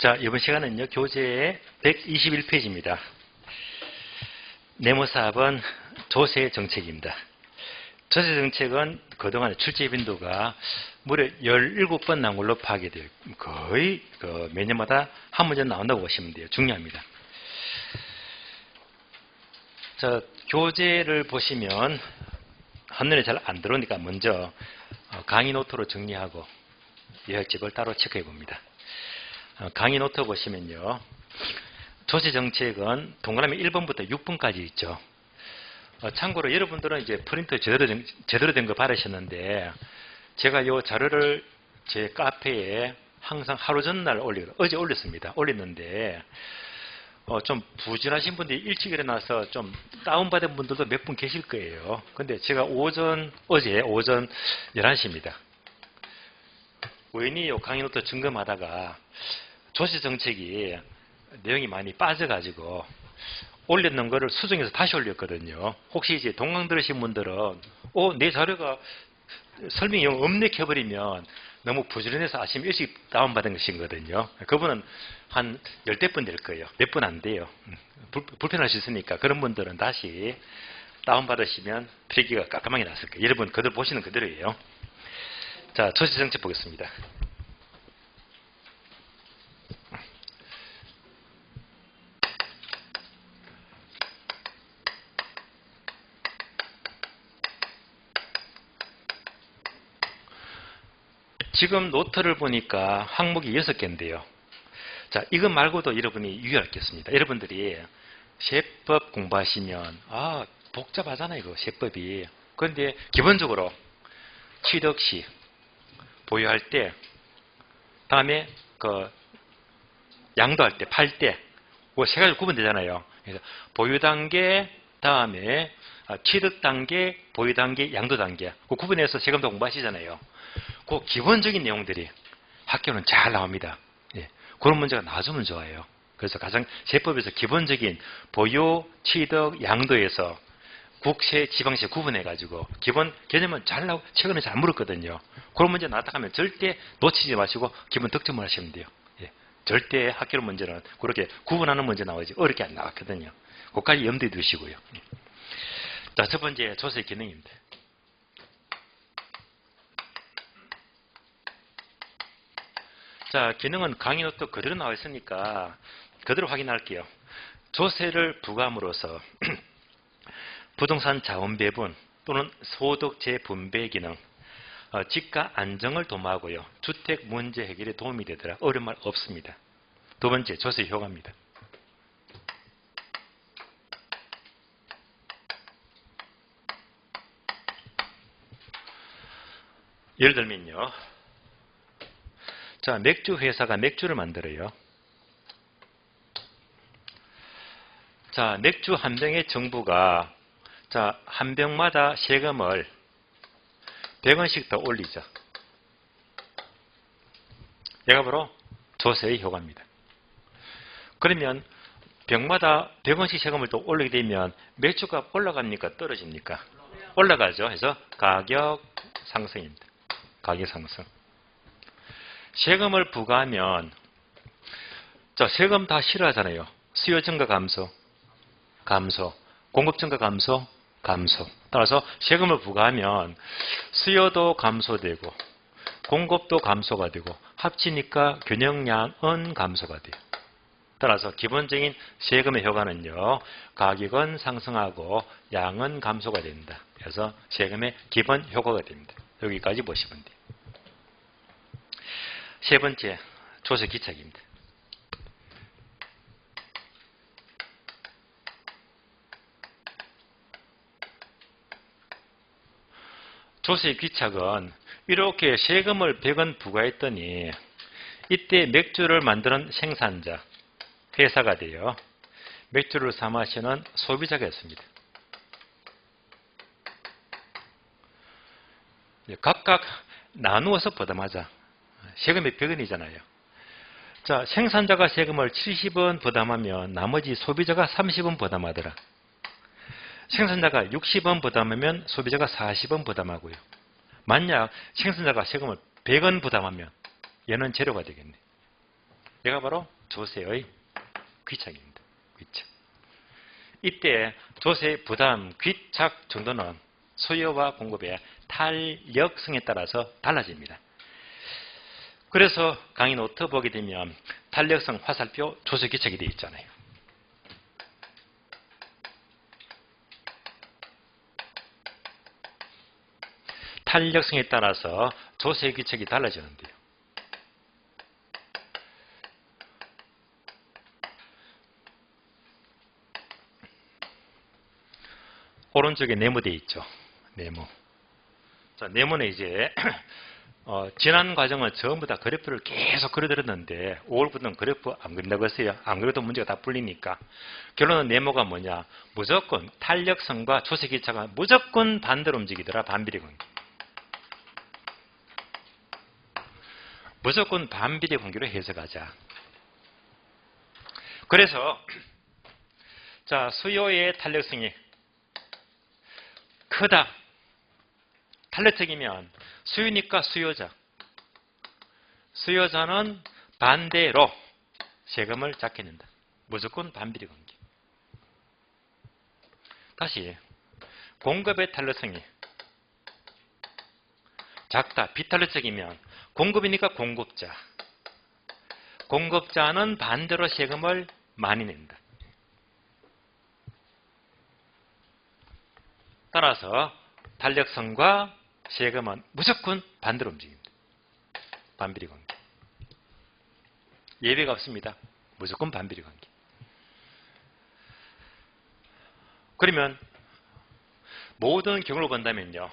자, 이번 시간은요, 교재 121페이지입니다. 네모사업은 조세 정책입니다. 조세 정책은 그동안 출제 빈도가 무려 17번 나온 걸로 파악이 돼요. 거의 매년마다 한 문제 나온다고 보시면 돼요. 중요합니다. 자, 교재를 보시면 한눈에 잘 안 들어오니까 먼저 강의 노트로 정리하고 요약집을 따로 체크해 봅니다. 강의 노트 보시면요. 조세 정책은 동그라미 1번부터 6번까지 있죠. 참고로 여러분들은 이제 프린터 제대로 된 거 받으셨는데, 제가 이 자료를 제 카페에 항상 하루 전날 어제 올렸습니다. 올렸는데, 좀 부진하신 분들이 일찍 일어나서 좀 다운받은 분들도 몇 분 계실 거예요. 근데 제가 어제 오전 11시입니다. 우연히 이 강의 노트 점검하다가 조세 정책이 내용이 많이 빠져가지고 올렸는 거를 수정해서 다시 올렸거든요. 혹시 이제 동강 들으신 분들은 내 자료가 설명이 없네 켜버리면 너무 부지런해서 아침 일찍 다운받은 것이거든요. 그분은 한 10대 분 될 거예요. 몇 분 안 돼요. 불편할 수 있으니까 그런 분들은 다시 다운받으시면 필기가 깔끔하게 났을 거예요. 여러분 그들 보시는 그대로예요. 자, 조세 정책 보겠습니다. 지금 노트를 보니까 항목이 6개인데요. 자, 이것 말고도 여러분이 유의할 게 있습니다. 여러분들이 세법 공부하시면 복잡하잖아요, 이거 세법이. 그런데 기본적으로 취득시, 보유할 때, 다음에 양도할 때, 팔 때, 세 가지 구분되잖아요. 그래서 보유 단계, 다음에 취득 단계, 보유 단계, 양도 단계. 그 구분해서 세금도 공부하시잖아요. 그 기본적인 내용들이 학교는 잘 나옵니다. 예, 그런 문제가 나와주면 좋아요. 그래서 가장 세법에서 기본적인 보유, 취득, 양도에서 국세, 지방세 구분해가지고 기본 개념은 잘 나오고 최근에 잘 물었거든요. 그런 문제 나타나면 절대 놓치지 마시고 기본 득점을 하시면 돼요. 예, 절대 학교 문제는 그렇게 구분하는 문제 나오지 어렵게 안 나왔거든요. 그것까지 염두에 두시고요. 예. 자, 첫 번째 조세 기능입니다. 자, 기능은 강의 노트 그대로 나와 있으니까 그대로 확인할게요. 조세를 부과함으로써 부동산 자원 배분 또는 소득 재분배 기능, 집가 안정을 도모하고요. 주택 문제 해결에 도움이 되더라. 어려운 말 없습니다. 두 번째, 조세 효과입니다. 예를 들면요. 자, 맥주 회사가 맥주를 만들어요. 자, 맥주 한 병에 정부가 한 병마다 세금을 100원씩 더 올리죠. 얘가 바로 조세의 효과입니다. 그러면 병마다 100원씩 세금을 또 올리게 되면 맥주값 올라갑니까? 떨어집니까? 올라가죠. 그래서 가격 상승입니다. 가격 상승. 세금을 부과하면 세금 다 싫어하잖아요. 수요 증가 감소, 공급 증가 감소. 따라서 세금을 부과하면 수요도 감소되고 공급도 감소가 되고 합치니까 균형량은 감소가 돼요. 따라서 기본적인 세금의 효과는요. 가격은 상승하고 양은 감소가 됩니다. 그래서 세금의 기본 효과가 됩니다. 여기까지 보시면 돼요. 세 번째, 조세 기착입니다. 조세 귀착은 이렇게 세금을 100원 부과했더니 이때 맥주를 만드는 생산자, 회사가 돼요. 맥주를 사 마시는 소비자가 있습니다. 각각 나누어서 부담하자. 세금이 100원이잖아요. 자, 생산자가 세금을 70원 부담하면 나머지 소비자가 30원 부담하더라. 생산자가 60원 부담하면 소비자가 40원 부담하고요. 만약 생산자가 세금을 100원 부담하면 얘는 제로가 되겠네. 얘가 바로 조세의 귀착입니다. 귀착. 이때 조세의 부담, 귀착 정도는 수요와 공급의 탄력성에 따라서 달라집니다. 그래서 강의 노트 보게 되면 탄력성 화살표 조세 귀착이 되어 있잖아요. 탄력성에 따라서 조세 귀착이 달라지는데요. 오른쪽에 네모되어 있죠. 네모. 자, 네모는 이제 지난 과정은 전부 다 그래프를 계속 그려드렸는데 5월부터는 그래프 안 그린다고 했어요. 안 그래도 문제가 다 풀리니까. 결론은 네모가 뭐냐. 무조건 탄력성과 조세기차가 무조건 반대로 움직이더라. 반비례 관계. 무조건 반비례 관계로 해석하자. 그래서 자, 수요의 탄력성이 크다. 탄력적이면 수요니까 수요자. 수요자는 반대로 세금을 잡겠는다. 무조건 반비례 관계. 다시 공급의 탄력성이 작다. 비탄력적이면 공급이니까 공급자. 공급자는 반대로 세금을 많이 낸다. 따라서 탄력성과 세금은 무조건 반대로 움직입니다. 반비례 관계. 예외가 없습니다. 무조건 반비례 관계. 그러면 모든 경우를 본다면요.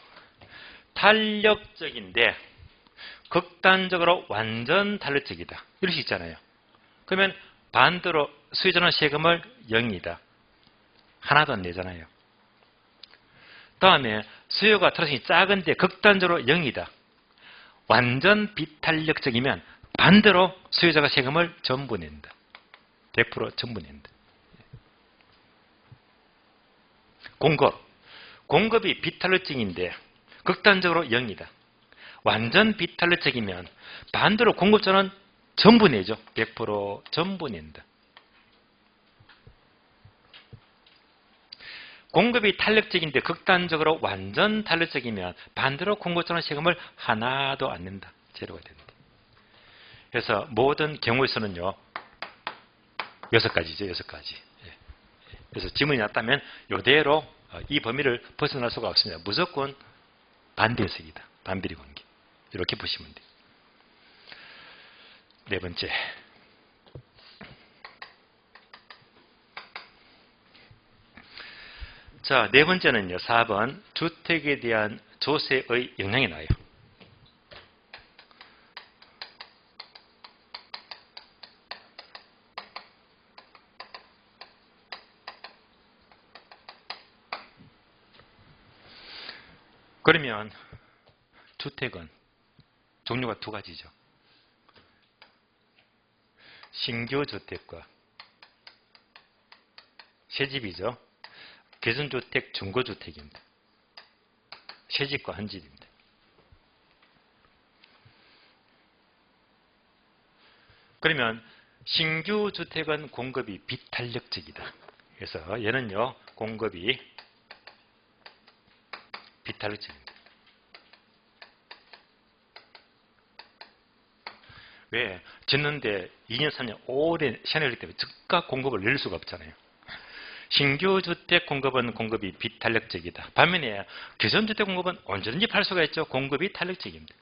탄력적인데 극단적으로 완전 탄력적이다. 이럴 수 있잖아요. 그러면 반대로 수요자는 세금을 0이다. 하나도 안 내잖아요. 다음에 수요가 탄력성이 작은데 극단적으로 0이다. 완전 비탄력적이면 반대로 수요자가 세금을 전부 낸다. 100% 전부 낸다. 공급이 비탄력적인데 극단적으로 0이다. 완전 비탄력적이면 반대로 공급자는 전부 내죠. 100% 전부 낸다. 공급이 탄력적인데 극단적으로 완전 탄력적이면 반대로 공급자는 세금을 하나도 안 낸다. 제로가 된다. 그래서 모든 경우에서는요. 6가지죠. 6가지. 그래서 지문이 났다면 이대로 이 범위를 벗어날 수가 없습니다. 무조건 반대 해석이다. 반비례 관계. 이렇게 보시면 돼요. 네 번째. 자, 네 번째는요. 4번 주택에 대한 조세의 영향이 나요. 그러면 주택은 종류가 두 가지죠. 신규 주택과 새집이죠. 개선주택, 중고주택입니다. 새집과 헌집입니다. 그러면 신규 주택은 공급이 비탄력적이다. 그래서 얘는요. 공급이 비탄력적입니다. 왜? 짓는데 2년, 3년 오래 시간이 걸리기 때문에 즉각 공급을 낼 수가 없잖아요. 신규 주택 공급은 공급이 비탄력적이다. 반면에 개선주택 공급은 언제든지 팔 수가 있죠. 공급이 탄력적입니다.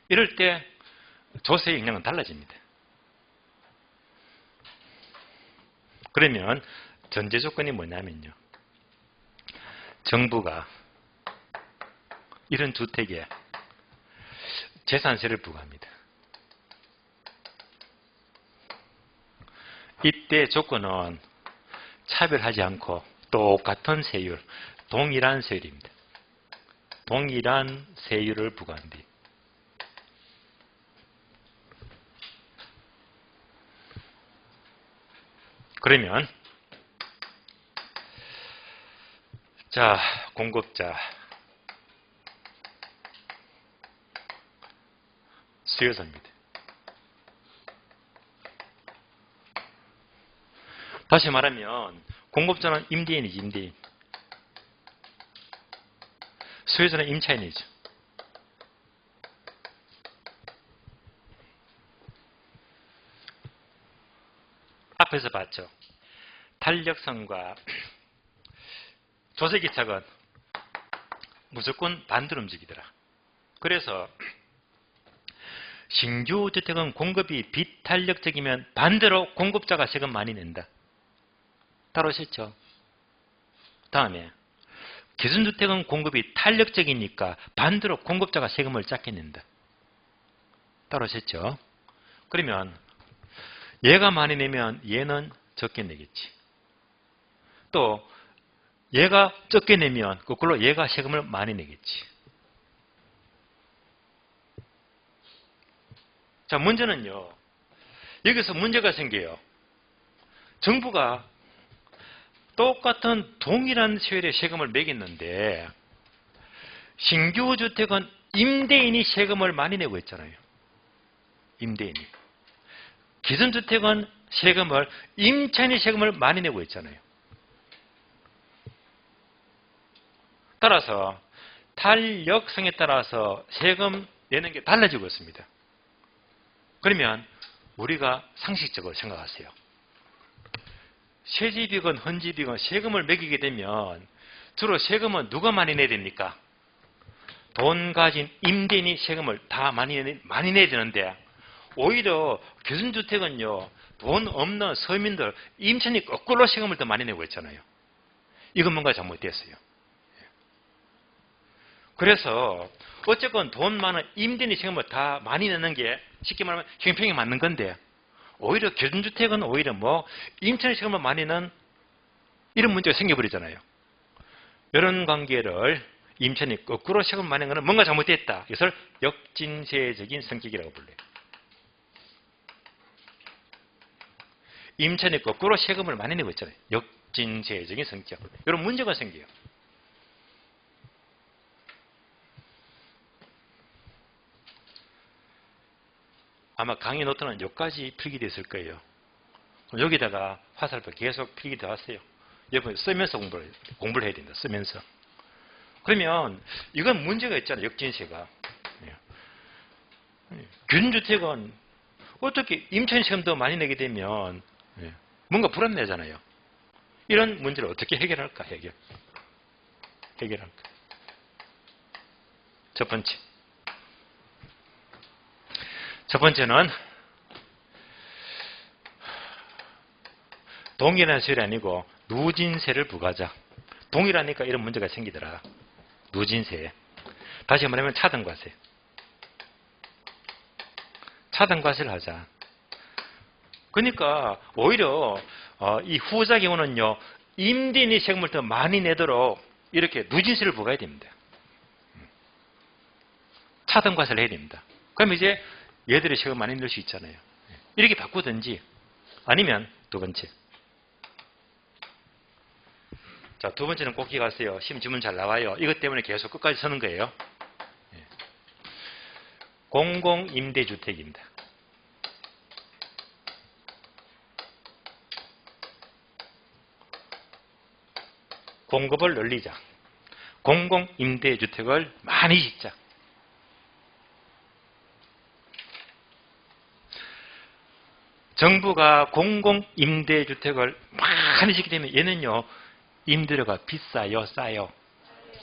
이럴 때 조세의 영향은 달라집니다. 그러면 전제 조건이 뭐냐면요. 정부가 이런 주택에 재산세를 부과합니다. 이때 조건은 차별하지 않고 똑같은 세율, 동일한 세율입니다. 동일한 세율을 부과한 뒤. 그러면 자, 공급자 수요자입니다. 다시 말하면 공급자는 임대인이지, 임대인. 수요자는 임차인이죠. 앞에서 봤죠. 탄력성과 조세기착은 무조건 반대로 움직이더라. 그래서 신규 주택은 공급이 비탄력적이면 반대로 공급자가 세금 많이 낸다. 따라오셨죠? 다음에 기준주택은 공급이 탄력적이니까 반대로 공급자가 세금을 작게 낸다. 따라오셨죠? 그러면 얘가 많이 내면 얘는 적게 내겠지. 또 얘가 적게 내면 거꾸로 얘가 세금을 많이 내겠지. 자, 문제는요. 여기서 문제가 생겨요. 정부가 똑같은 동일한 세율의 세금을 매겼는데 신규 주택은 임대인이 세금을 많이 내고 있잖아요. 임대인이. 기존주택은 세금을 임차인이 세금을 많이 내고 있잖아요. 따라서 탄력성에 따라서 세금 내는 게 달라지고 있습니다. 그러면 우리가 상식적으로 생각하세요. 세집이건 헌집이건 세금을 매기게 되면 주로 세금은 누가 많이 내야 됩니까? 돈 가진 임대인이 세금을 다 많이 내야 되는데 오히려 기준주택은요. 돈 없는 서민들, 임차인이 거꾸로 세금을 더 많이 내고 있잖아요. 이건 뭔가 잘못됐어요. 그래서 어쨌건 돈 많은 임대인이 세금을 다 많이 내는 게 쉽게 말하면 형평이 맞는 건데 오히려 기준주택은 오히려 임차인이 세금을 많이 내는 이런 문제가 생겨버리잖아요. 이런 관계를 임차인이 거꾸로 세금을 많이 내는 것은 뭔가 잘못됐다. 이것을 역진세적인 성격이라고 불러요. 임차인이 거꾸로 세금을 많이 내고 있잖아요. 역진세적인 성격. 이런 문제가 생겨요. 아마 강의 노트는 여기까지 필기되어 있을 거예요. 여기다가 화살표 계속 필기되어 왔어요. 여러분 쓰면서 공부를 해야 된다. 쓰면서. 그러면 이건 문제가 있잖아요. 역진세가. 균주택은 어떻게 임차인 세금 더 많이 내게 되면 뭔가 불안내잖아요. 이런 문제를 어떻게 해결할까? 해결할까? 첫 번째는 동일한 세율이 아니고 누진세를 부과하자. 동일하니까 이런 문제가 생기더라. 누진세. 다시 말하면 차등과세. 차등과세를 하자. 그러니까 오히려 이 후자 경우는요. 임대인이 세금을 더 많이 내도록 이렇게 누진세를 부과해야 됩니다. 차등과세를 해야 됩니다. 그럼 이제 얘들이 세금 많이 낼 수 있잖아요. 이렇게 바꾸든지 아니면 두 번째. 자, 두 번째는 꼭 기억하세요. 시험 지문 잘 나와요. 이것 때문에 계속 끝까지 서는 거예요. 공공임대주택입니다. 공급을 늘리자. 공공임대주택을 많이 짓자. 정부가 공공임대주택을 많이 짓게 되면 얘는요. 임대료가 비싸요? 싸요?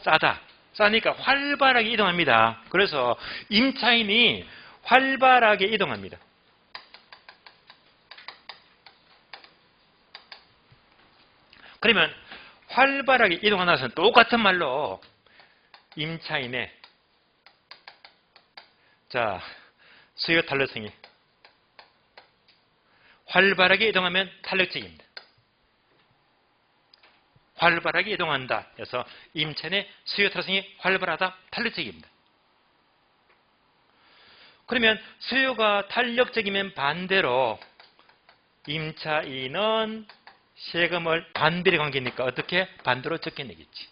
싸다. 싸니까 활발하게 이동합니다. 그래서 임차인이 활발하게 이동합니다. 그러면 활발하게 이동하는 것은 똑같은 말로 임차인의 수요 탄력성이 활발하게 이동하면 탄력적입니다. 활발하게 이동한다. 그래서 임차인의 수요 탄력성이 활발하다, 탄력적입니다. 그러면 수요가 탄력적이면 반대로 임차인은 세금을 반비례 관계니까 어떻게? 반대로 적게 내겠지.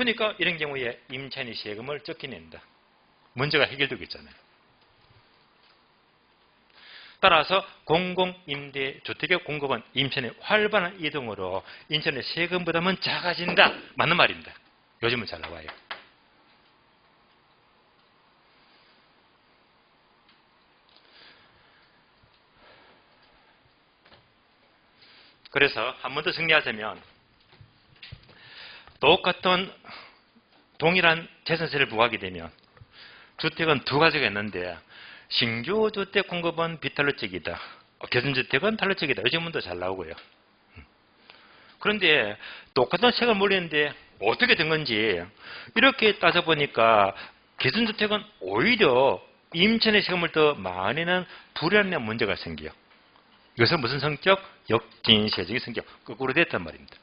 그러니까 이런 경우에 임차인이 세금을 적게 낸다. 문제가 해결되겠잖아요. 따라서 공공임대주택의 공급은 임차인의 활발한 이동으로 임차인의 세금 부담은 작아진다. 맞는 말입니다. 요즘은 잘 나와요. 그래서 한 번 더 정리하자면 똑같은 동일한 재산세를 부과하게 되면 주택은 두 가지가 있는데 신규 주택 공급은 비탄력적이다. 개선주택은 탄력적이다. 요즘은 더 잘 나오고요. 그런데 똑같은 세금을 물리는데 어떻게 된 건지 이렇게 따져보니까 개선주택은 오히려 임차인의 세금을 더 많이 내는 불합리한 문제가 생겨요. 이것은 무슨 성격? 역진시적인 성격. 거꾸로 됐단 말입니다.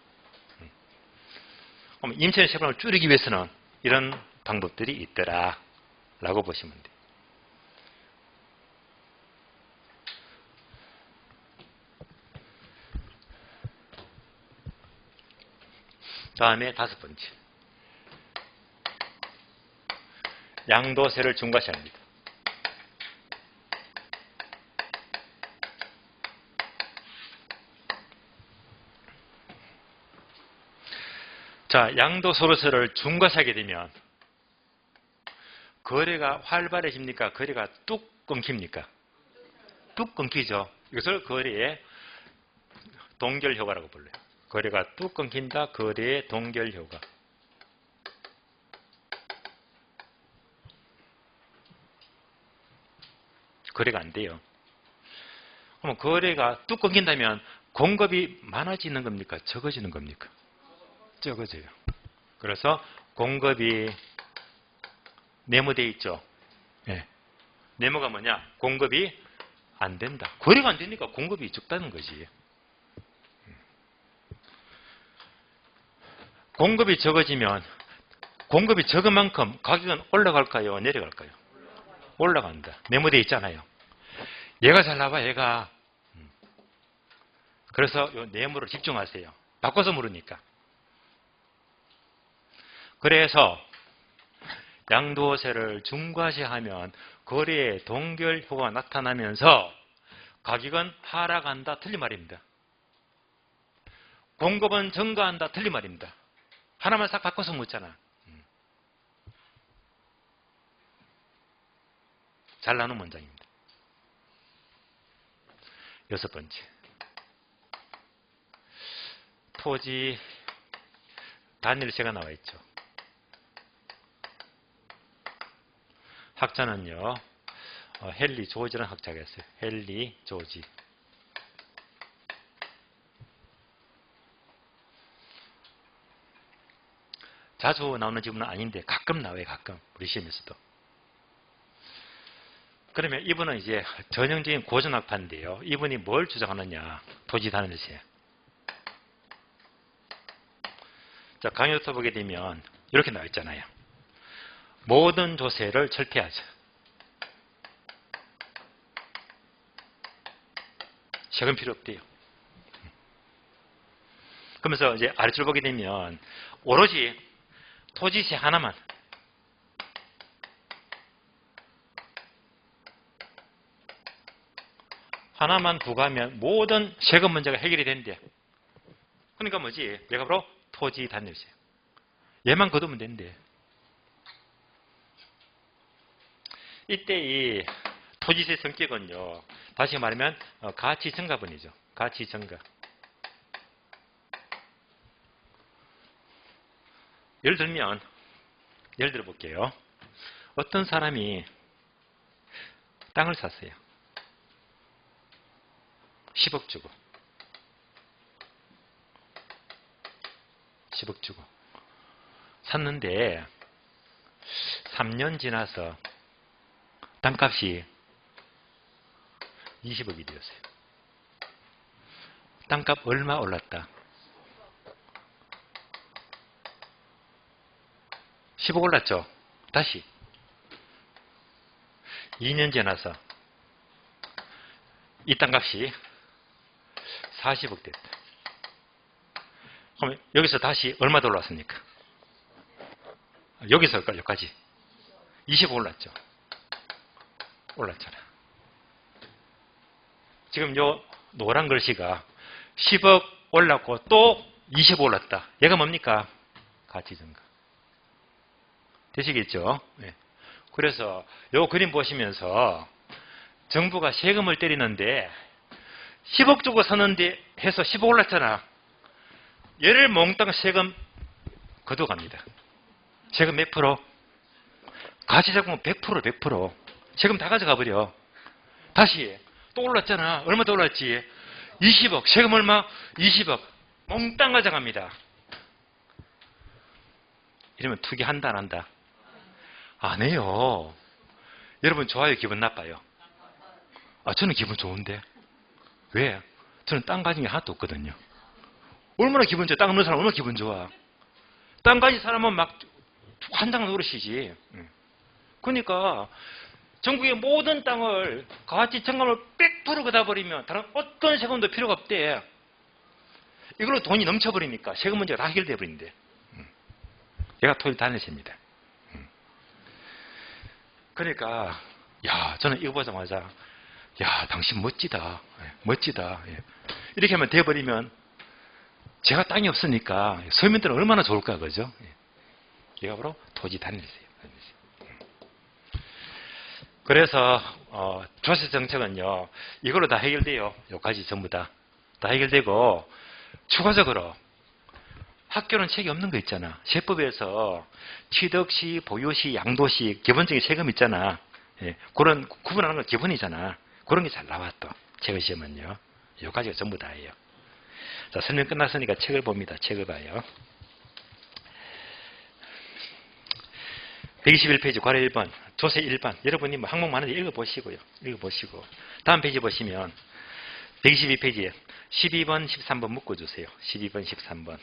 그럼 임차인의 세금을 줄이기 위해서는 이런 방법들이 있더라 라고 보시면 돼요. 다음에 다섯 번째. 양도세를 중과시합니다. 자, 양도소득세를 중과시하게 되면 거래가 활발해집니까? 거래가 뚝 끊깁니까? 뚝 끊기죠. 이것을 거래의 동결효과라고 불러요. 거래가 뚝 끊긴다. 거래의 동결효과. 거래가 안 돼요. 그럼 거래가 뚝 끊긴다면 공급이 많아지는 겁니까? 적어지는 겁니까? 적어져요. 그래서 공급이 네모되어 있죠. 네. 네모가 뭐냐? 공급이 안 된다. 거래가 안 되니까 공급이 적다는 거지. 공급이 적어지면 공급이 적은 만큼 가격은 올라갈까요? 내려갈까요? 올라간다. 네모되어 있잖아요. 얘가 잘 나와, 얘가. 그래서 이 네모를 집중하세요. 바꿔서 물으니까. 그래서 양도세를 중과시하면 거래의 동결 효과가 나타나면서 가격은 하락한다. 틀린 말입니다. 공급은 증가한다. 틀린 말입니다. 하나만 싹 바꿔서 묻잖아. 잘 나오는 문장입니다. 여섯 번째. 토지 단일세가 나와 있죠. 학자는요. 헨리 조지라는 학자가 있어요. 헨리 조지. 자주 나오는 지문은 아닌데 가끔 나와요. 가끔. 우리 시험에서도. 그러면 이분은 이제 전형적인 고전학파인데요. 이분이 뭘 주장하느냐. 토지 단일세. 자, 강의부터 보게 되면 이렇게 나와 있잖아요. 모든 조세를 철폐하자. 세금 필요 없대요. 그러면서 이제 아래줄 보게 되면 오로지 토지세 하나만 부과하면 모든 세금 문제가 해결이 된대. 그러니까 뭐지? 얘가 바로 토지 단일세. 얘만 거두면 된대. 이때 이 토지세 성격은요. 다시 말하면 가치 증가분이죠. 가치 증가. 예를 들어 볼게요. 어떤 사람이 땅을 샀어요. 10억 주고. 10억 주고. 샀는데 3년 지나서 땅값이 20억이 되었어요. 땅값 얼마 올랐다? 10억 올랐죠? 다시 2년 지나서 이 땅값이 40억 됐다. 그럼 여기서 다시 얼마 더 올랐습니까? 여기서 여기까지 20억 올랐죠. 올랐잖아. 지금 요 노란 글씨가 10억 올랐고 또 20억 올랐다. 얘가 뭡니까? 가치 증가. 되시겠죠? 네. 그래서 요 그림 보시면서 정부가 세금을 때리는데 10억 주고 사는데 해서 10억 올랐잖아. 얘를 몽땅 세금 걷어갑니다. 세금 몇 프로? 가치 잡으면 100%, 100%. 세금 다 가져가 버려. 다시 또 올랐잖아. 얼마 더 올랐지? 20억. 세금 얼마? 20억. 몽땅 가져갑니다. 이러면 투기 한다 안 한다? 안 해요. 여러분 좋아요? 기분 나빠요? 저는 기분 좋은데. 왜? 저는 땅 가진 게 하나도 없거든요. 얼마나 기분 좋아? 땅 없는 사람 얼마나 기분 좋아? 땅 가진 사람은 막 환장 노릇이지. 그러니까 전국의 모든 땅을 가치 증감을 100% 걷어버리면 다른 어떤 세금도 필요가 없대. 이걸로 돈이 넘쳐버리니까 세금 문제가 다 해결돼 버린대. 얘가 토일 다니십니다. 그러니까 저는 이거 보자마자 당신 멋지다. 멋지다. 이렇게 하면 돼버리면 제가 땅이 없으니까 서민들은 얼마나 좋을까 그죠? 얘가 바로 토지 단일세예요. 그래서 조세 정책은요 이걸로 다 해결돼요. 여기까지 전부 다 해결되고 추가적으로 학교는 책이 없는 거 있잖아. 세법에서 취득시, 보유시, 양도시 기본적인 세금 있잖아. 그런 구분하는 건 기본이잖아. 그런 게 잘 나와 또 책의 시험은요. 여기까지가 전부 다예요. 자, 설명 끝났으니까 책을 봅니다. 책을 봐요. 121페이지 괄호 1번 조세 1번 여러분이 뭐 항목 많은데 읽어보시고요. 읽어보시고 다음 페이지 보시면 122페이지에 12번 13번 묶어주세요. 12번 13번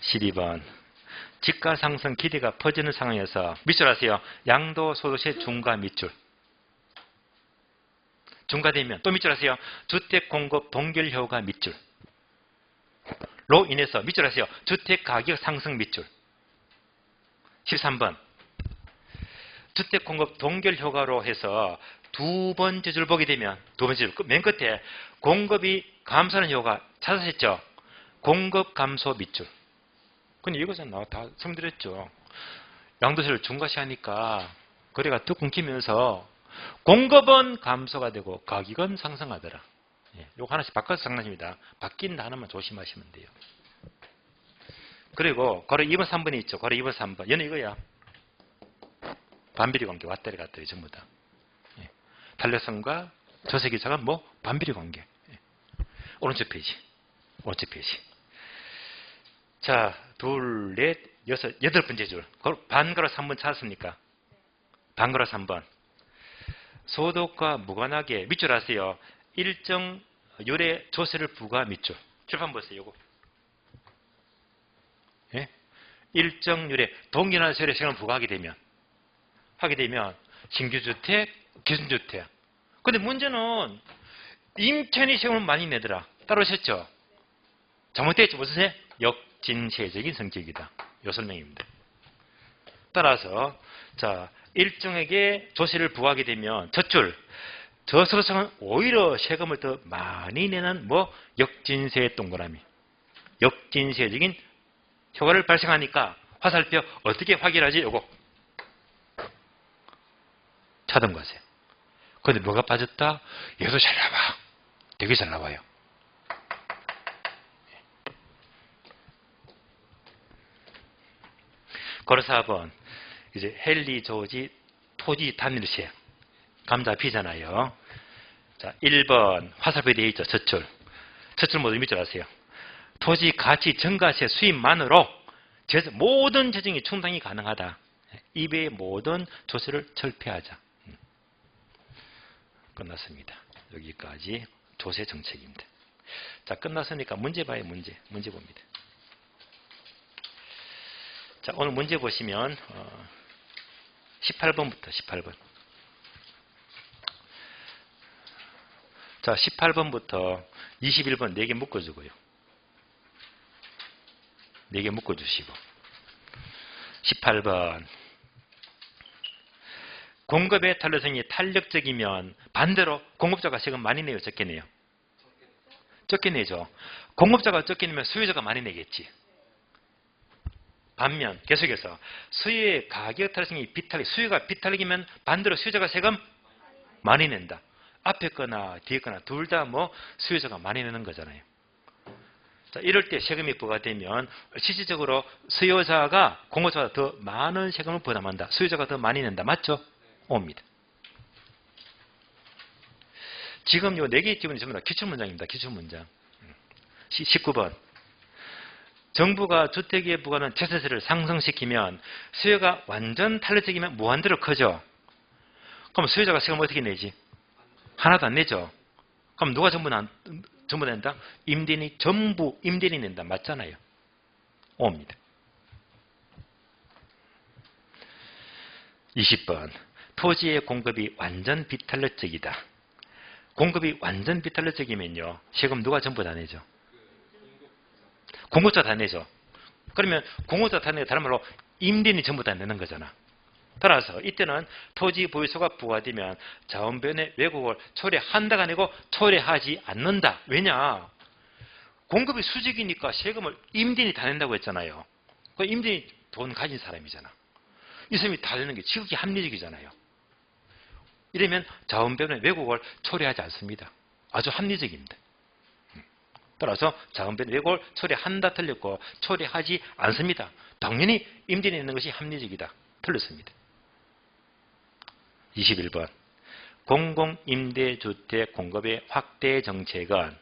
12번 집가 상승 기대가 퍼지는 상황에서 밑줄 아세요? 양도소득세 중과 밑줄 중과되면 또 밑줄 아세요? 주택 공급 동결 효과 밑줄 로 인해서 밑줄 아세요? 주택 가격 상승 밑줄 13번 주택 공급 동결 효과로 해서 두 번째 줄 보게 되면 두 번째 줄 맨 끝에 공급이 감소하는 효과 찾으셨죠? 공급 감소 밑줄. 근데 이것은 다 설명드렸죠. 양도세를 중과시하니까 거래가 뚝 끊기면서 공급은 감소가 되고 가격은 상승하더라. 요거 하나씩 바꿔서 장난입니다. 바뀐다 하나만 조심하시면 돼요. 그리고 괄호 2번 3번이 있죠. 괄호 2번 3번. 얘는 이거야. 반비례 관계 왔다리 갔다리 전부 다. 탄력성과 조세기차가 뭐 반비례 관계. 오른쪽 페이지. 오른쪽 페이지. 자, 둘, 넷, 여섯, 여덟 번째 줄. 반괄호 3번 찾았습니까? 반괄호 3번. 소득과 무관하게 밑줄 아세요? 일정 요래 조세를 부과 밑줄. 출판 보세요. 요거. 일정 요래 동일한 세율의 세금을 부과하게 되면 신규주택, 기준주택. 근데 문제는 임차인이 세금을 많이 내더라. 따라오셨죠? 잘못됐죠? 무슨 세? 역진세적인 성격이다. 요 설명입니다. 따라서 자 일정에게 조세를 부과하게 되면 젖줄 저소득층은 오히려 세금을 더 많이 내는 역진세의 동그라미. 역진세적인 효과를 발생하니까 화살표 어떻게 확인하지? 요거 차등과세. 그런데 뭐가 빠졌다? 얘도 잘 나와. 되게 잘 나와요. 괄호 4번 이제 헨리 조지 토지 단일세 감자 피잖아요. 자 1번 화살표에 되어 있죠. 젖줄 모두 밑줄 아세요? 토지 가치 증가세 수입만으로 모든 재정이 충당이 가능하다. 이외의 모든 조세를 철폐하자. 끝났습니다. 여기까지 조세 정책입니다. 자 끝났으니까 문제 봐요. 문제 봅니다. 자 오늘 문제 보시면 18번부터 18번. 자 18번부터 21번 4개 묶어주고요. 4개 묶어주시고 18번. 공급의 탄력성이 탄력적이면 반대로 공급자가 세금 많이 내요, 적게 내요? 적게 내죠. 공급자가 적게 내면 수요자가 많이 내겠지. 반면 계속해서 수요의 가격 탄력성이 비탄력, 수요가 비탄력이면 반대로 수요자가 세금 많이 낸다. 앞에 거나 뒤에 거나 둘 다 뭐 수요자가 많이 내는 거잖아요. 자, 이럴 때 세금이 부과되면 실질적으로 수요자가 공급자보다 더 많은 세금을 부담한다. 수요자가 더 많이 낸다. 맞죠? 옵니다. 지금 요 4개의 기본이 전부 다 기출문장입니다. 기출문장. 19번. 정부가 주택에 부과하는 재산세를 상승시키면 수요가 완전 탄력적이면 무한대로 커져. 그럼 수요자가 세금 어떻게 내지? 하나도 안 내죠. 그럼 누가 전부 낸다? 임대인이 전부 임대인이 낸다. 맞잖아요. 옵니다. 20번. 토지의 공급이 완전 비탄력적이다. 공급이 완전 비탄력적이면요. 세금 누가 전부 다 내죠? 공급자 다 내죠. 그러면 공급자 다 내고 다른 말로 임대인이 전부 다 내는 거잖아. 따라서 이때는 토지 보유소가 부과되면 자원변의 왜곡을 초래한다가 아니고 초래하지 않는다. 왜냐? 공급이 수직이니까 세금을 임대인이 다 낸다고 했잖아요. 그 임대인이 돈 가진 사람이잖아. 이 사람이 다 내는 게 지극히 합리적이잖아요. 이러면 자원변의 왜곡을 초래하지 않습니다. 아주 합리적입니다. 따라서 자원변의 왜곡을 초래한다 틀렸고 초래하지 않습니다. 당연히 임대인이 내는 것이 합리적이다. 틀렸습니다. 21번. 공공임대주택 공급의 확대 정책은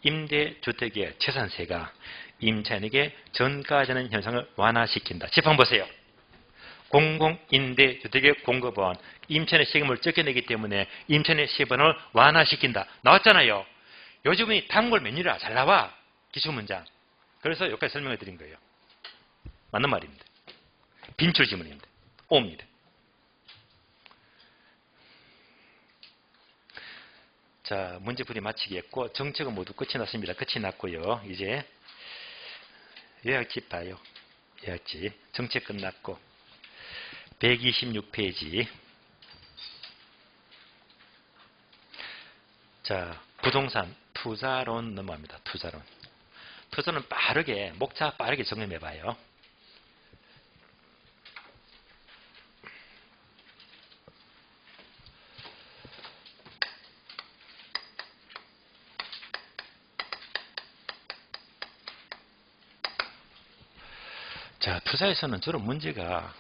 임대주택의 재산세가 임차인에게 전가하는 현상을 완화시킨다. 재판 보세요. 공공임대주택의 공급은 임차인의 세금을 적게 내기 때문에 임차인의 세금을 완화시킨다. 나왔잖아요. 요즘은 단골 메뉴라 잘 나와. 기출문장. 그래서 여기까지 설명해 드린 거예요. 맞는 말입니다. 빈출 지문입니다. 옵니다. 자, 문제풀이 마치기 했고 정책은 모두 끝이 났습니다. 끝이 났고요. 이제 요약집 봐요. 요약집. 정책 끝났고 126페이지. 자, 부동산 투자론 넘어갑니다. 투자론. 투자는 빠르게 목차 빠르게 정리해 봐요. 자, 투자에서는 주로 문제가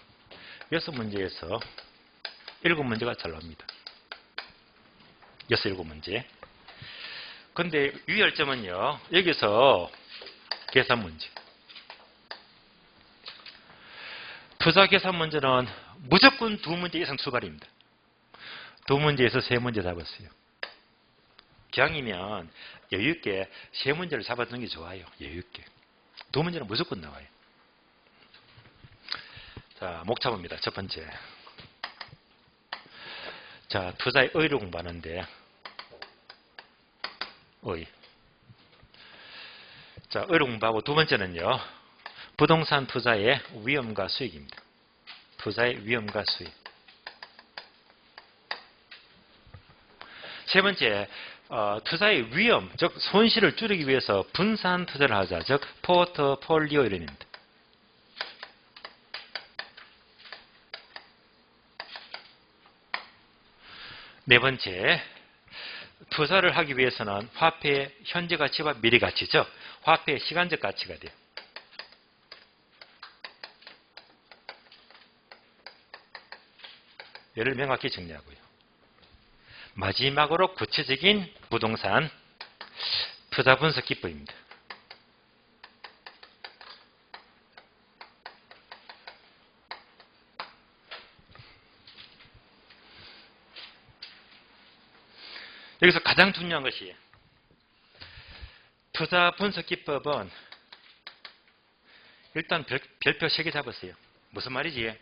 6문제에서 7문제가 잘 나옵니다. 6, 7문제. 근데 유의할 점은요. 여기서 계산 문제. 투자 계산 문제는 무조건 2문제 이상 출발입니다. 2문제에서 3문제 잡았어요. 기왕이면 여유있게 3문제를 잡아두는 게 좋아요. 여유있게. 2문제는 무조건 나와요. 자, 목차봅니다. 첫 번째. 자, 투자의 의를 공부하는데, 의. 자, 의를 공부하고 두 번째는요, 부동산 투자의 위험과 수익입니다. 투자의 위험과 수익. 세 번째, 투자의 위험, 즉 손실을 줄이기 위해서 분산 투자를 하자. 즉 포트폴리오 이론입니다. 네 번째, 투자를 하기 위해서는 화폐의 현재 가치와 미래 가치, 즉 화폐의 시간적 가치가 돼요. 얘를 명확히 정리하고요. 마지막으로 구체적인 부동산 투자 분석 기법입니다. 여기서 가장 중요한 것이 투자 분석 기법은 일단 별표 3개 잡으세요. 무슨 말이지?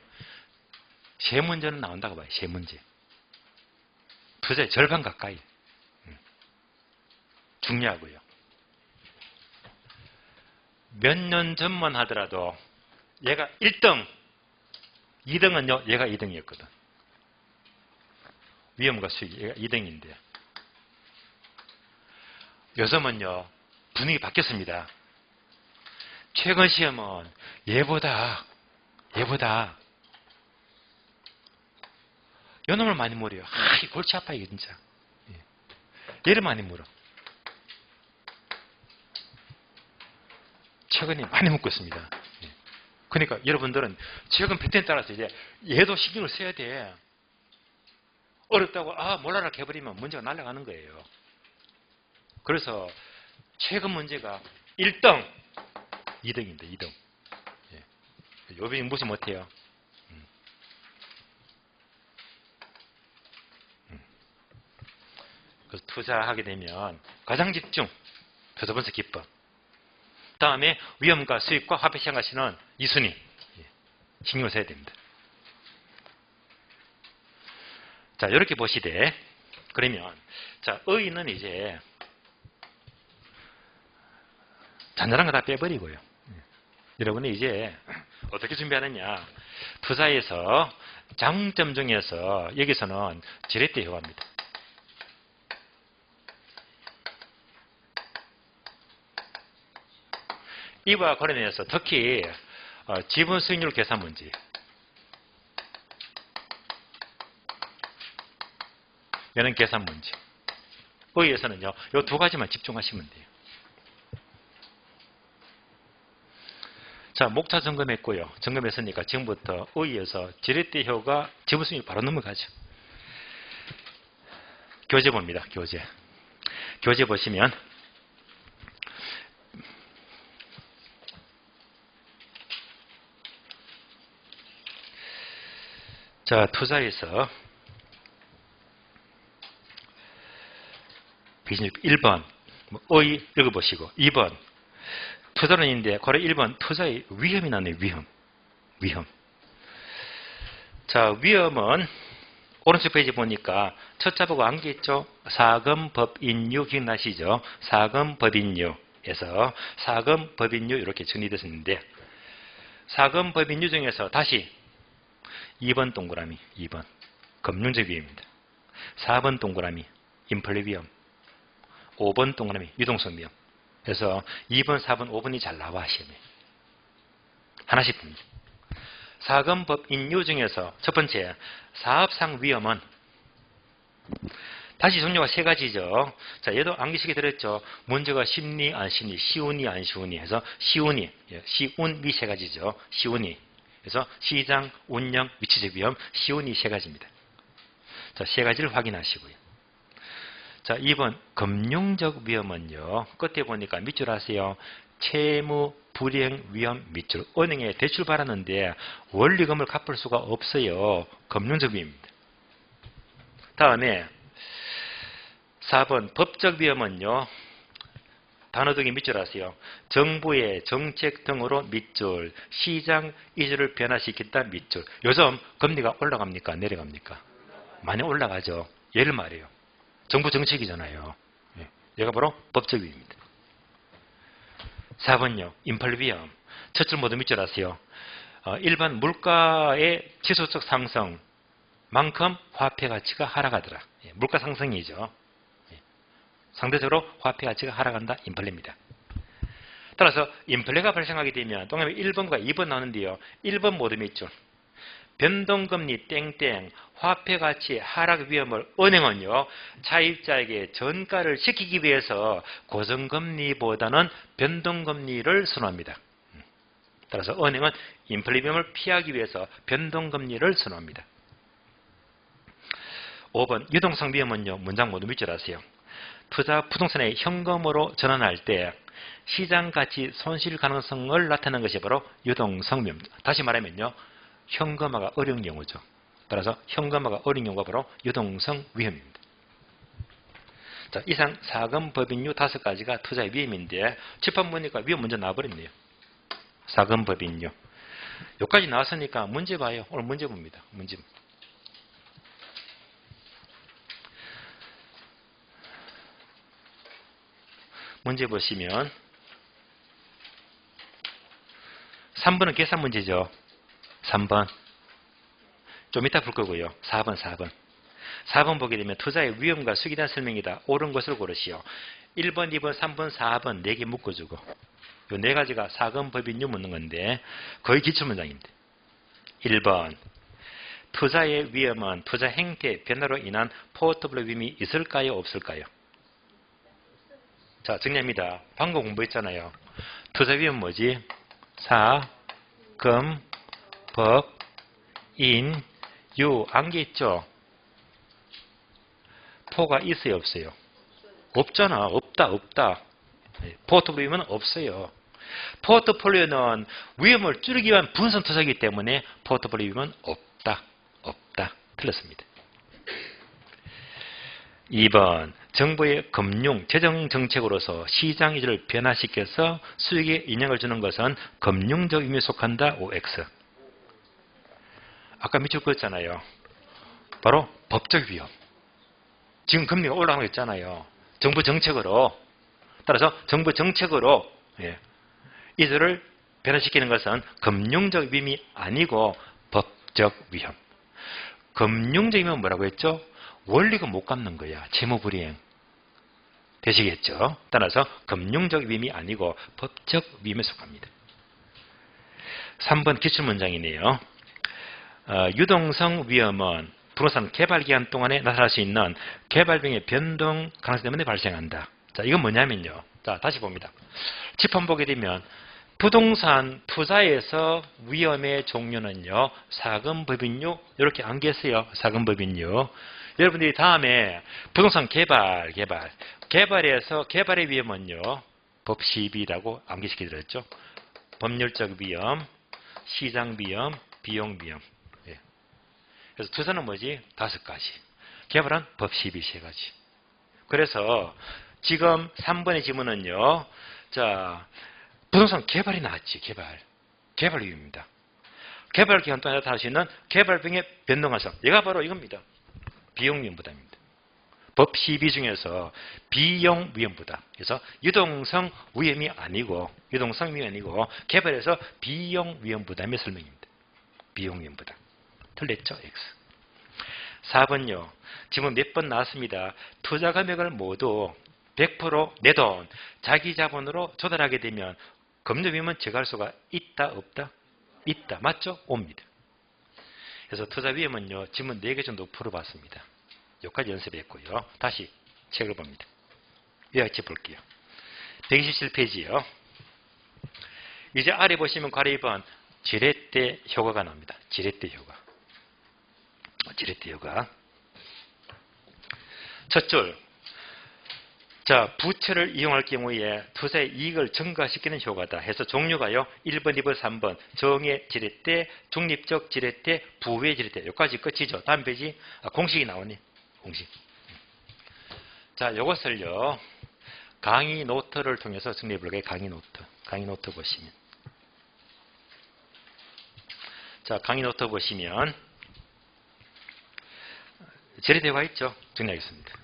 3문제는 나온다고 봐요. 3문제. 투자의 절반 가까이. 중요하고요. 몇 년 전만 하더라도 얘가 1등 2등은요, 얘가 2등이었거든. 위험과 수익, 얘가 2등인데. 요즘은요, 분위기 바뀌었습니다. 최근 시험은 얘보다 요 놈을 많이 물어요. 이 골치 아파, 이게 진짜. 얘를 많이 물어. 최근에 많이 묻고 있습니다. 그러니까 여러분들은 최근 패턴에 따라서 이제 얘도 신경을 써야 돼. 어렵다고 몰라라 해버리면 문제가 날아가는 거예요. 그래서 최근 문제가 1등, 2등입니다. 2등. 요빙 무시 못해요. 그래서 투자하게 되면 가장 집중, 표서분석 기법. 다음에 위험과 수익과 화폐 시장 가치는 2순위. 신경을 써야 됩니다. 자, 이렇게 보시되, 그러면, 자, 의의는 이제, 잔잔한 거 다 빼버리고요. 여러분이 이제, 어떻게 준비하느냐. 투자에서, 장점 중에서, 여기서는 지렛대 효과입니다. 이와 관련해서 특히, 지분 수익률 계산 문제. 얘는 계산 문제. 의의에서는요, 이 두 가지만 집중하시면 돼요. 자, 목차 점검했고요. 점검했으니까 지금부터 의의에서 지렛대 효과 지분 수익률 바로 넘어가죠. 교재 봅니다. 교재. 교재 보시면, 자, 투자에서 1번 의 읽어보시고 2번 투자론인데 고려 1번 투자의 위험이 나네요. 위험. 자, 위험은 오른쪽 페이지 보니까 첫 자보고 안개 있죠. 사금법인유 기억나시죠? 사금법인유에서 사금법인유 이렇게 정리됐었는데 사금법인유 중에서 다시 2번 동그라미 2번 금융적 위험입니다. 4번 동그라미 인플레 위험 5번 동그라미 유동성 위험. 그래서 2번, 4번, 5번이 잘 나와 시험에. 하나씩 봅니다. 사금법 인유 중에서 첫 번째 사업상 위험은 다시 종류가 세 가지죠. 자, 얘도 암기식이 들었죠. 문제가 쉽니 안 쉽니, 쉬우니 안 쉬우니 해서 쉬우니, 쉬운이 세 가지죠. 쉬우니. 그래서 시장, 운영, 위치적 위험, 쉬우니 세 가지입니다. 자, 세 가지를 확인하시고요. 자, 2번 금융적 위험은요. 끝에 보니까 밑줄 아세요. 채무 불이행 위험 밑줄. 은행에 대출 받았는데 원리금을 갚을 수가 없어요. 금융적 위험입니다. 다음에 4번 법적 위험은요. 단어 등의 밑줄 아세요. 정부의 정책 등으로 밑줄. 시장 이주를 변화시켰다 밑줄. 요즘 금리가 올라갑니까? 내려갑니까? 많이 올라가죠. 예를 말해요. 정부 정책이잖아요. 얘가 바로 법적 위험입니다. 4번요. 인플레 위험. 첫 줄 모두 밑줄 아세요. 일반 물가의 지수적 상승만큼 화폐 가치가 하락하더라. 물가 상승이죠. 상대적으로 화폐 가치가 하락한다. 인플레입니다. 따라서 인플레가 발생하게 되면 동그라미 1번과 2번 나오는데요. 1번 모두 밑줄. 변동금리 땡땡 화폐 가치 하락 위험을 은행은요. 차입자에게 전가를 시키기 위해서 고정금리보다는 변동금리를 선호합니다. 따라서 은행은 인플레 위험을 피하기 위해서 변동금리를 선호합니다. 5번 유동성 위험은요. 문장 모두 밑줄 아세요. 투자 부동산의 현금으로 전환할 때 시장 가치 손실 가능성을 나타내는 것이 바로 유동성 위험입니다. 다시 말하면요. 현금화가 어려운 경우죠. 따라서 현금화가 어려운 경우가 바로 유동성 위험입니다. 자, 이상 사금법인유 5가지가 투자의 위험인데 칠판 보니까 위험 먼저 나와버렸네요. 사금법인유. 여기까지 나왔으니까 문제 봐요. 오늘 문제 봅니다. 문제 보시면 3번은 계산 문제죠. 3번. 좀 이따 볼 거고요. 4번 보게 되면 투자의 위험과 수익에 대한 설명이다. 옳은 것을 고르시오. 1번, 2번, 3번, 4번 4개 묶어주고 요 4가지가 사금법인유 묻는 건데 거의 기출문장입니다. 1번 투자의 위험은 투자 행태 변화로 인한 포트폴리오 위험이 있을까요? 없을까요? 자, 정리합니다. 방금 공부했잖아요. 투자 위험 뭐지? 사, 금, 법, 인, 유, 안개 있죠? 포가 있어요? 없어요? 없잖아. 없다. 포트폴리오는 없어요. 포트폴리오는 위험을 줄이기 위한 분산 투자이기 때문에 포트폴리오 위험은 없다. 틀렸습니다. 2번 정부의 금융, 재정 정책으로서 시장 이질을 변화시켜서 수익에 영향을 주는 것은 금융적 위험에 속한다. OX. 아까 밑줄 그었잖아요. 바로 법적 위험. 지금 금리가 올라가는 거 있잖아요. 정부 정책으로. 따라서 정부 정책으로 이들을 변화시키는 것은 금융적 위험이 아니고 법적 위험. 금융적 위험은 뭐라고 했죠? 원리가 못 갚는 거야. 채무불이행. 되시겠죠? 따라서 금융적 위험이 아니고 법적 위험에 속합니다. 3번 기출문장이네요. 유동성 위험은 부동산 개발 기간 동안에 나타날 수 있는 개발비용의 변동 가능성 때문에 발생한다. 자, 이건 뭐냐면요. 자, 다시 봅니다. 칠판 보게 되면 부동산 투자에서 위험의 종류는요. 사금법인유 이렇게 안겼어요. 사금법인유. 여러분들이 다음에 부동산 개발에서 개발의 위험은요. 법 12라고 암기시켜드렸죠. 법률적 위험, 시장 위험, 비용 위험. 그래서 투자는 뭐지? 5가지. 개발은 법 12, 3가지. 그래서 지금 3번의 질문은요. 자, 부동산 개발이 나왔지. 개발 위험입니다. 개발 기간 동안에 나타날 수 있는 개발비용의 변동화성. 얘가 바로 이겁니다. 비용 위험 부담입니다. 법 12 중에서 비용 위험 부담. 그래서 유동성 위험이 아니고 개발에서 비용 위험 부담의 설명입니다. 비용 위험 부담. 틀렸죠? X. 4번요. 지금 몇 번 나왔습니다. 투자 금액을 모두 100% 내 돈, 자기 자본으로 조달하게 되면 금융 위험은 제거할 수가 있다, 없다? 있다. 맞죠? 옵니다. 그래서 투자 위험은요. 지문 4개 정도 풀어봤습니다. 여기까지 연습했고요. 다시 책을 봅니다. 여기 볼게요. 127페이지요. 이제 아래 보시면 괄호 2번 지렛대 효과가 나옵니다. 지렛대 효과. 첫 줄. 자, 부채를 이용할 경우에 투자의 이익을 증가시키는 효과다. 해서 종류가요. 1번, 2번, 3번. 정의 지렛대, 중립적 지렛대, 부의 지렛대. 여기까지 끝이죠. 다음 페이지. 공식이 나오네. 공식. 자, 이것을요. 강의 노트를 통해서 정리해볼게요. 강의 노트 보시면. 자, 강의 노트 보시면 지렛대가 있죠. 정리하겠습니다.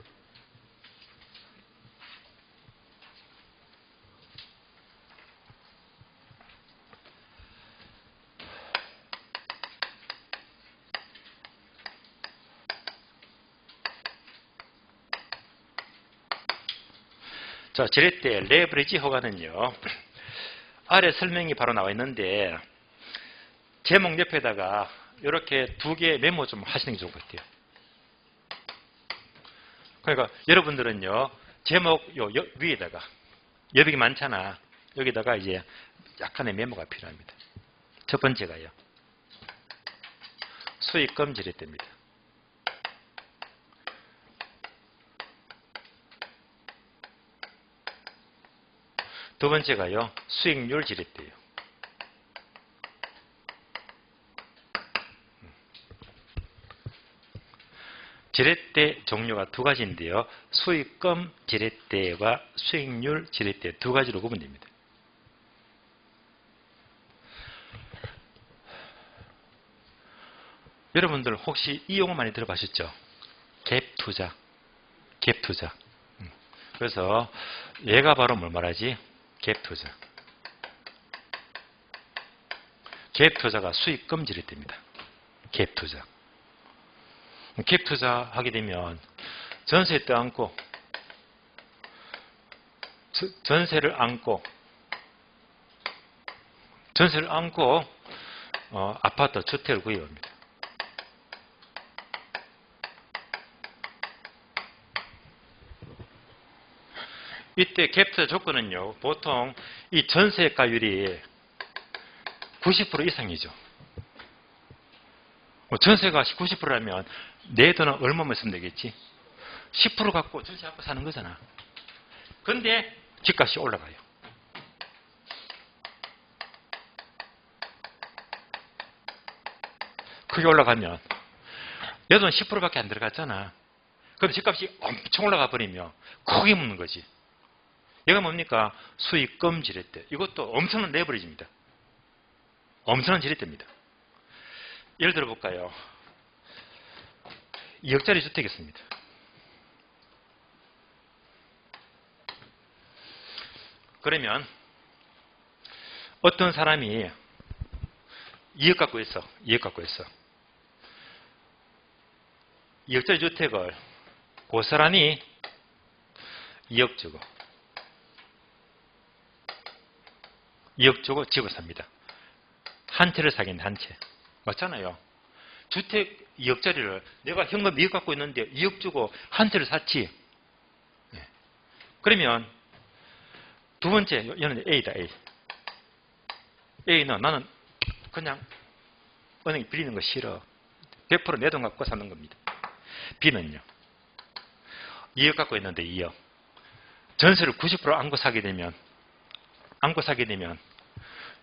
자, 지렛대 레버리지 효과는요. 아래 설명이 바로 나와 있는데 제목 옆에다가 이렇게 2개 메모 좀 하시는 게 좋을 것 같아요. 그러니까 여러분들은요. 제목 위에다가 여백이 많잖아. 여기다가 이제 약간의 메모가 필요합니다. 첫 번째가요. 수익금 지렛대입니다. 두 번째가요. 수익률 지렛대예요. 지렛대 종류가 2가지인데요. 수익금 지렛대와 수익률 지렛대 2가지로 구분됩니다. 여러분들 혹시 이 용어 많이 들어보셨죠? 갭투자. 그래서 얘가 바로 뭘 말하지? 갭투자. 갭투자가 수익금 지렛대입니다. 갭투자. 갭 투자하게 되면 전세 떠안고 전세를 안고 아파트, 주택을 구입합니다. 이때 갭 투자 조건은요, 보통 이 전세가율이 90% 이상이죠. 전세가 90%라면 내 돈은 얼마만 쓰면 되겠지? 10% 갖고 전세 갖고 사는 거잖아. 근데 집값이 올라가요. 크게 올라가면 내 돈 10%밖에 안 들어갔잖아. 그럼 집값이 엄청 올라가 버리면 크게 묻는 거지. 얘가 뭡니까? 수익금 지렛대. 이것도 엄청난 레버리지입니다. 엄청난 지렛대입니다. 예를 들어 볼까요? 2억짜리 주택이 있습니다. 그러면 어떤 사람이 2억 갖고 있어. 2억 갖고 있어. 2억짜리 주택을 고스란히 2억 주고 2억 주고 집을 삽니다. 한 채를 사겠네, 한 채. 맞잖아요. 주택 2억짜리를 내가 현금 2억 갖고 있는데 2억 주고 한 채를 샀지. 네. 그러면 두 번째, 얘는 A다, A. A는 나는 그냥 은행에 빌리는 거 싫어. 100% 내 돈 갖고 사는 겁니다. B는요. 2억 갖고 있는데 2억. 전세를 90% 안고 사게 되면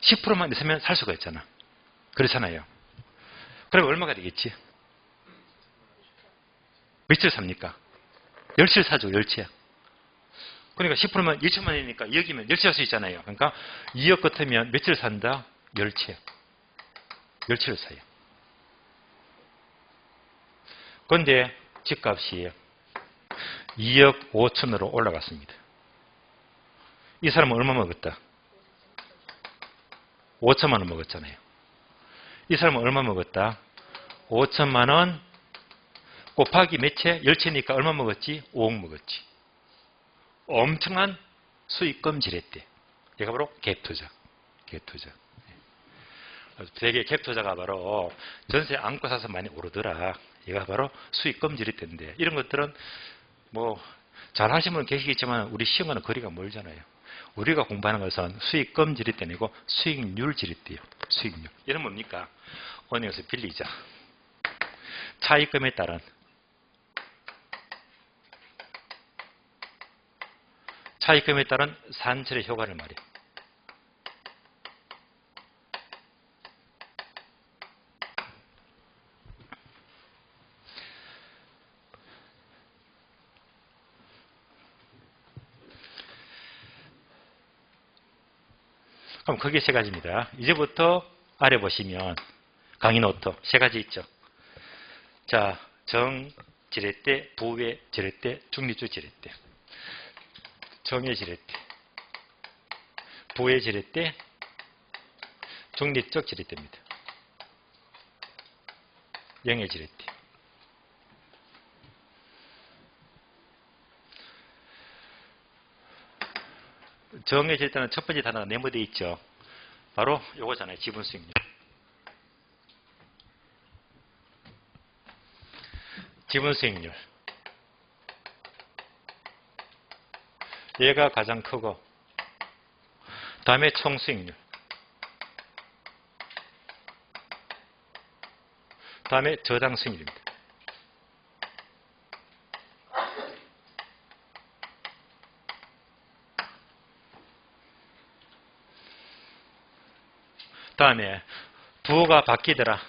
10%만 있으면 살 수가 있잖아. 그렇잖아요. 그럼 얼마가 되겠지? 며칠 삽니까? 10채를 사죠, 10채. 그러니까 10%면 1천만 원이니까 2억이면 10채 살 수 있잖아요. 그러니까 2억 같으면 며칠 산다? 10채. 10채를 사요. 그런데 집값이 2억 5천으로 올라갔습니다. 이 사람은 얼마 먹었다? 5천만 원 먹었잖아요. 이 사람은 얼마 먹었다? 5천만 원 곱하기 몇 채? 10채니까 얼마 먹었지? 5억 먹었지. 엄청난 수익금 지렛대. 얘가 바로 갭투자. 갭투자. 되게 갭투자가 바로 전세 안고 사서 많이 오르더라. 얘가 바로 수익금 지렛대인데 이런 것들은 뭐 잘 하시는 분 계시겠지만 우리 시험과는 거리가 멀잖아요. 우리가 공부하는 것은 수익금 지렛대 아니고 수익률 지렛대요. 수익률. 얘는 뭡니까? 은행에서 빌리자. 차입금에 따른 산철의 효과를 말해요. 그럼 그게 세 가지입니다. 이제부터 아래 보시면 강의 노트 세 가지 있죠. 자, 정 지렛대, 부외 지렛대, 중립적 지렛대. 정의 지렛대, 부외 지렛대, 중립적 지렛대입니다. 영의 지렛대. 정의 지렛대는 첫 번째 단어가 네모되어 있죠. 바로 요거잖아요. 지분 수익률. 지분 수익률. 얘가 가장 크고 다음에 총 수익률. 다음에 저당 수익률입니다. 다음에 부호가 바뀌더라.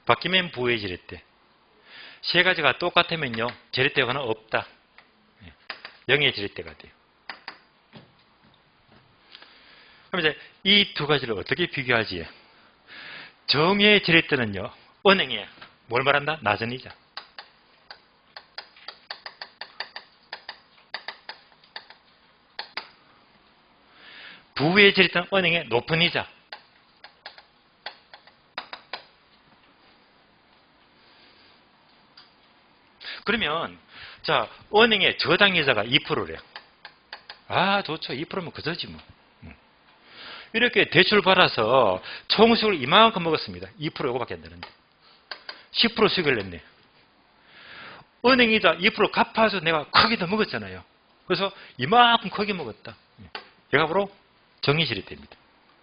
바뀌면 부호의 지렛대. 세 가지가 똑같으면요. 지렛대가 하나 없다. 영의 지렛대가 돼요. 그럼 이제 이 두 가지를 어떻게 비교하지? 정의 지렛대는요. 은행에 뭘 말한다? 낮은 이자. 부의 지렛대는 은행에 높은 이자. 그러면 자, 은행의 저당이자가 2%래. 아, 좋죠. 2%면 그저지 뭐. 이렇게 대출 받아서 총수익을 이만큼 먹었습니다. 2% 요거밖에 안 되는데. 10% 수익을 냈네. 은행이자 2% 갚아서 내가 크게 더 먹었잖아요. 그래서 이만큼 크게 먹었다. 얘가 바로 정의실이 됩니다.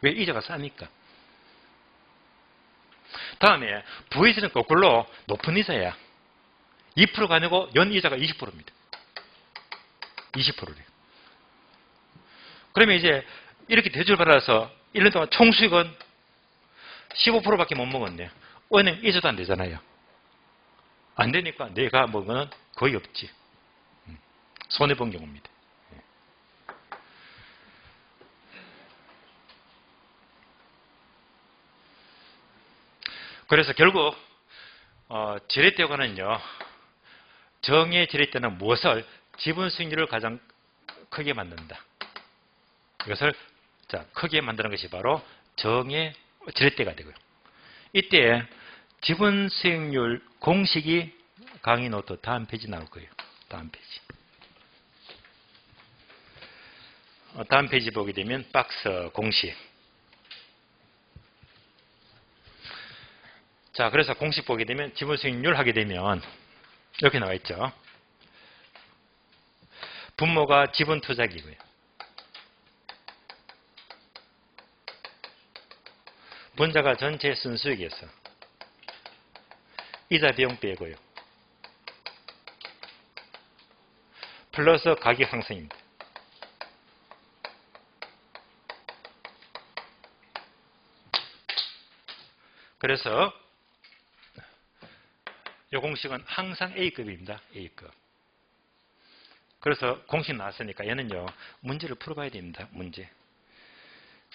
왜? 이자가 싸니까. 다음에 부이자는 거꾸로 높은 이자야. 2%가 아니고 연이자가 20%입니다. 20%래. 그러면 이제 이렇게 대출 받아서 1년 동안 총수익은 15%밖에 못 먹었네. 은행 이자도 안 되잖아요. 안 되니까 내가 먹은 건 거의 없지. 손해본 경우입니다. 그래서 결국 지렛대관은요. 정의 지렛대는 무엇을? 지분 수익률을 가장 크게 만든다. 이것을 자 크게 만드는 것이 바로 정의 지렛대가 되고요. 이때 지분 수익률 공식이 강의 노트 다음 페이지 나올 거예요. 다음 페이지. 다음 페이지 보게 되면 박스 공식. 자, 그래서 공식 보게 되면 지분 수익률 하게 되면 이렇게 나와 있죠. 분모가 지분 투자기고요. 분자가 전체 순수익에서 이자 비용 빼고요. 플러스 가격 상승입니다. 그래서 이 공식은 항상 A급입니다. A급. 그래서 공식 나왔으니까 얘는요. 문제를 풀어봐야 됩니다. 문제.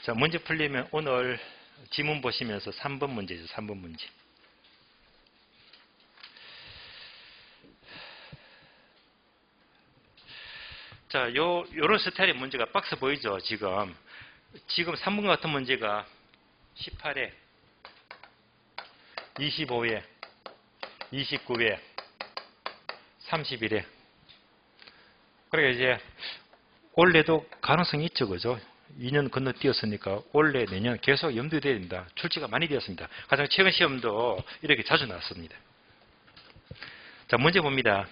자, 문제 풀리면 오늘 지문 보시면서 3번 문제죠. 3번 문제. 자, 요런 스타일의 문제가 박스 보이죠? 지금 3번 같은 문제가 18회, 25회, 29회, 31회. 그러니까 이제 올해도 가능성이 있죠. 그죠? 2년 건너뛰었으니까 올해 내년 계속 염두에 둬야 됩니다. 출제가 많이 되었습니다. 가장 최근 시험도 이렇게 자주 나왔습니다. 자, 문제 봅니다.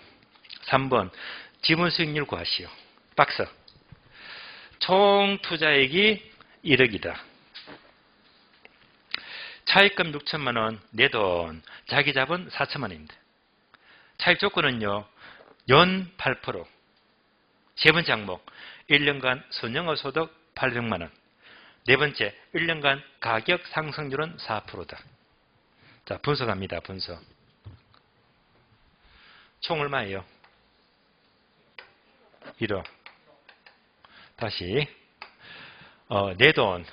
3번 지분 수익률 구하시오. 박스. 총 투자액이 1억이다. 차입금 6천만 원, 내 돈, 자기 자본 4천만 원입니다. 차입 조건은요. 연 8%. 세 번째 항목, 1년간 선영어소득 800만 원. 네 번째, 1년간 가격 상승률은 4%다. 자, 분석합니다. 분석. 총 얼마예요? 1억. 다시 내 돈,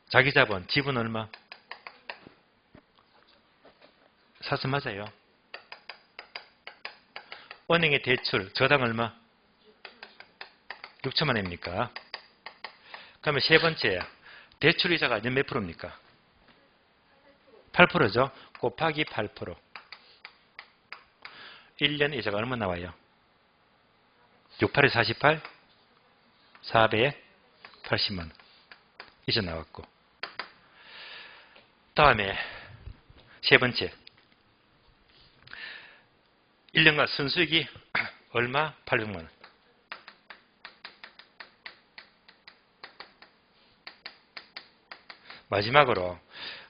자기 자본, 지분 얼마? 4천 맞아요. 은행의 대출, 저당 얼마? 6천만 원입니까? 그러면 세 번째, 대출이자가 몇 프로입니까? 8%죠. 곱하기 8%. 1년 이자가 얼마 나와요? 68에 48? 480만 원. 이자 나왔고. 다음에 세 번째. 1년간 순수익이 얼마? 800만 원. 마지막으로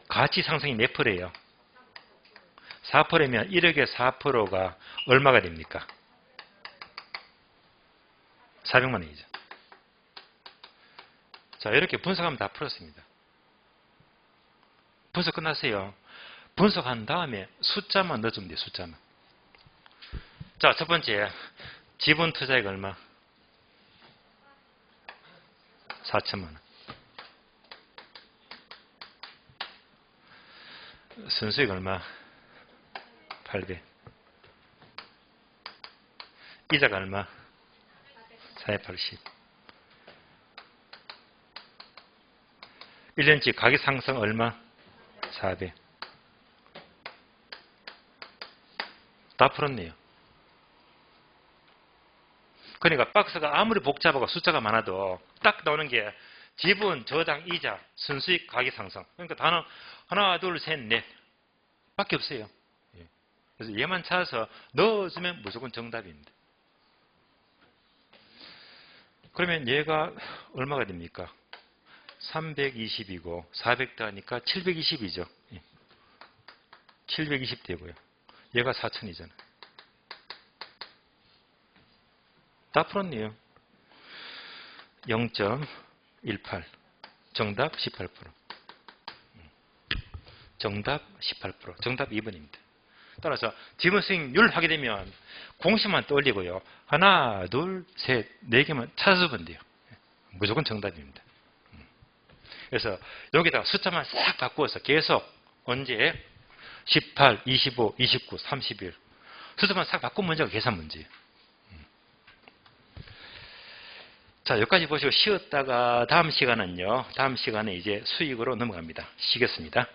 가치 상승이 몇 프로예요? 4%면 1억에 4%가 얼마가 됩니까? 400만 원이죠. 자, 이렇게 분석하면 다 풀었습니다. 분석 끝났어요. 분석한 다음에 숫자만 넣어주면 돼요. 숫자만. 자, 첫 번째 지분 투자액 얼마? 4천만 원. 순수익 얼마? 800. 이자가 얼마? 480. 1년치 가격 상승 얼마? 400. 다 풀었네요. 그러니까 박스가 아무리 복잡하고 숫자가 많아도 딱 나오는 게 지분, 저당, 이자, 순수익, 가격 상승. 그러니까 단어 하나, 둘, 셋, 넷 밖에 없어요. 예. 그래서 얘만 찾아서 넣어주면 무조건 정답입니다. 그러면 얘가 얼마가 됩니까? 320이고 400 더하니까 720이죠. 720 되고요. 얘가 4000이잖아요. 다 풀었네요. 0.18. 정답 18%. 정답 18%. 정답 2번입니다. 따라서 지분 수익률 하게 되면 공식만 떠올리고요. 하나, 둘, 셋, 네 개만 찾아보면 돼요. 무조건 정답입니다. 그래서 여기다가 숫자만 싹 바꾸어서 계속 언제 18, 25, 29, 31 숫자만 싹 바꾼 문제가 계산 문제예요. 자, 여기까지 보시고 쉬었다가 다음 시간에 이제 수익으로 넘어갑니다. 쉬겠습니다.